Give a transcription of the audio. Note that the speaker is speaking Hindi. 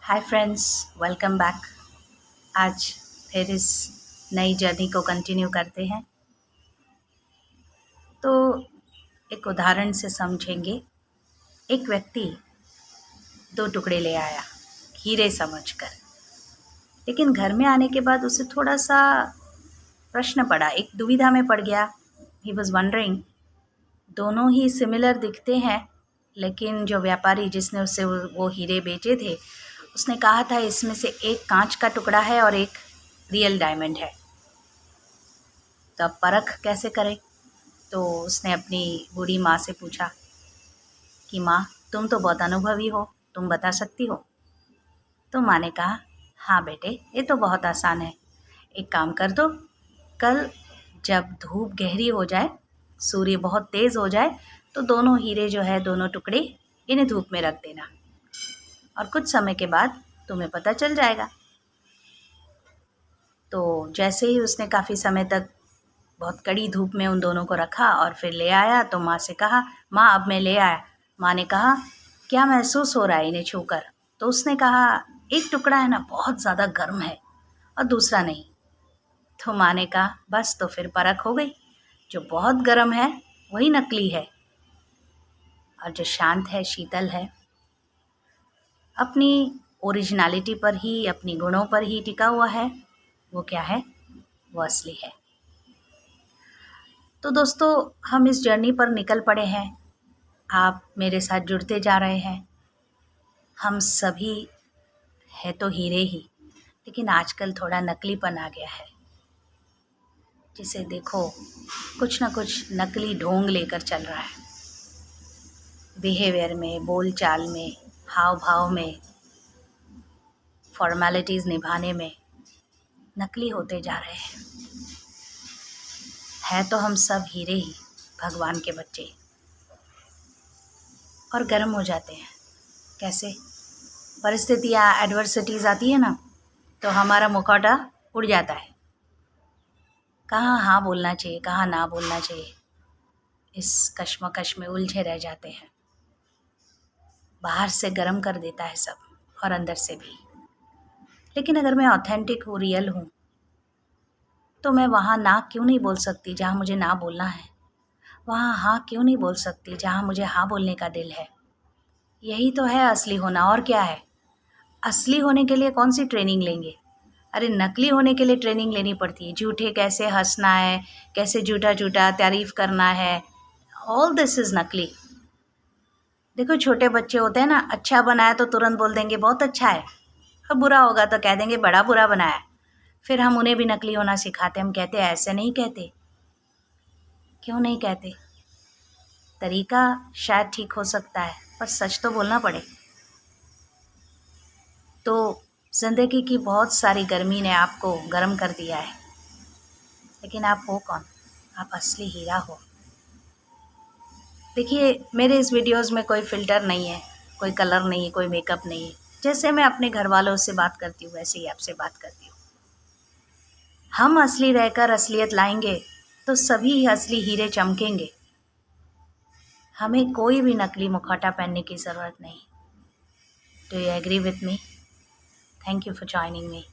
Hi friends, welcome back. आज फिर इस नई जर्नी को कंटिन्यू करते हैं। तो एक उदाहरण से समझेंगे। एक व्यक्ति 2 टुकड़े ले आया हीरे समझकर, लेकिन घर में आने के बाद उसे थोड़ा सा प्रश्न पड़ा, एक दुविधा में पड़ गया। ही वॉज वंडरिंग, दोनों ही सिमिलर दिखते हैं, लेकिन जो व्यापारी जिसने उसे वो हीरे बेचे थे उसने कहा था इसमें से एक कांच का टुकड़ा है और एक रियल डायमंड है। तो अब परख कैसे करें? तो उसने अपनी बूढ़ी माँ से पूछा कि माँ, तुम तो बहुत अनुभवी हो, तुम बता सकती हो। तो माँ ने कहा, हाँ बेटे, ये तो बहुत आसान है। एक काम कर दो, कल जब धूप गहरी हो जाए, सूर्य बहुत तेज़ हो जाए, तो दोनों हीरे जो है, दोनों टुकड़े, इन्हें धूप में रख देना और कुछ समय के बाद तुम्हें पता चल जाएगा। तो जैसे ही उसने काफ़ी समय तक बहुत कड़ी धूप में उन दोनों को रखा और फिर ले आया, तो माँ से कहा, माँ अब मैं ले आया। माँ ने कहा, क्या महसूस हो रहा है इन्हें छूकर? तो उसने कहा, एक टुकड़ा है ना, बहुत ज़्यादा गर्म है और दूसरा नहीं। तो माँ ने कहा, बस तो फिर परख हो गई, जो बहुत गर्म है वही नकली है और जो शांत है, शीतल है, अपनी ओरिजिनलिटी पर ही, अपनी गुणों पर ही टिका हुआ है, वो क्या है? वो असली है। तो दोस्तों, हम इस जर्नी पर निकल पड़े हैं। आप मेरे साथ जुड़ते जा रहे हैं। हम सभी है तो हीरे ही, लेकिन आजकल थोड़ा नकलीपन आ गया है, जिसे देखो कुछ ना कुछ नकली ढोंग लेकर चल रहा है। बिहेवियर में, बोल चाल में, हाव भाव में, फॉर्मेलिटीज़ निभाने में नकली होते जा रहे हैं। है तो हम सब हीरे ही, भगवान के बच्चे, और गर्म हो जाते हैं। कैसे? परिस्थितियाँ, एडवर्सिटीज़ आती है ना, तो हमारा मुखौटा उड़ जाता है। कहाँ हाँ बोलना चाहिए, कहाँ ना बोलना चाहिए, इस कश्मकश में उलझे रह जाते हैं। बाहर से गर्म कर देता है सब और अंदर से भी। लेकिन अगर मैं ऑथेंटिक हूँ, रियल हूँ, तो मैं वहाँ ना क्यों नहीं बोल सकती जहाँ मुझे ना बोलना है? वहाँ हाँ क्यों नहीं बोल सकती जहाँ मुझे हाँ बोलने का दिल है? यही तो है असली होना, और क्या है? असली होने के लिए कौन सी ट्रेनिंग लेंगे? अरे नकली होने के लिए ट्रेनिंग लेनी पड़ती है। झूठे कैसे हंसना है, कैसे झूठा झूठा तारीफ़ करना है, ऑल दिस इज़ नकली। देखो छोटे बच्चे होते हैं ना, अच्छा बनाया तो तुरंत बोल देंगे बहुत अच्छा है, और बुरा होगा तो कह देंगे बड़ा बुरा बनाया। फिर हम उन्हें भी नकली होना सिखाते। हम कहते हैं ऐसे नहीं कहते। क्यों नहीं कहते? तरीका शायद ठीक हो सकता है, पर सच तो बोलना पड़े। तो ज़िंदगी की बहुत सारी गर्मी ने आपको गर्म कर दिया है, लेकिन आप हो कौन? आप असली हीरा हो। देखिए, मेरे इस वीडियोज़ में कोई फ़िल्टर नहीं है, कोई कलर नहीं है, कोई मेकअप नहीं है। जैसे मैं अपने घर वालों से बात करती हूँ, वैसे ही आपसे बात करती हूँ। हम असली रहकर असलियत लाएंगे तो सभी असली हीरे चमकेंगे। हमें कोई भी नकली मुखौटा पहनने की ज़रूरत नहीं। Do you agree with me? Thank you for joining me.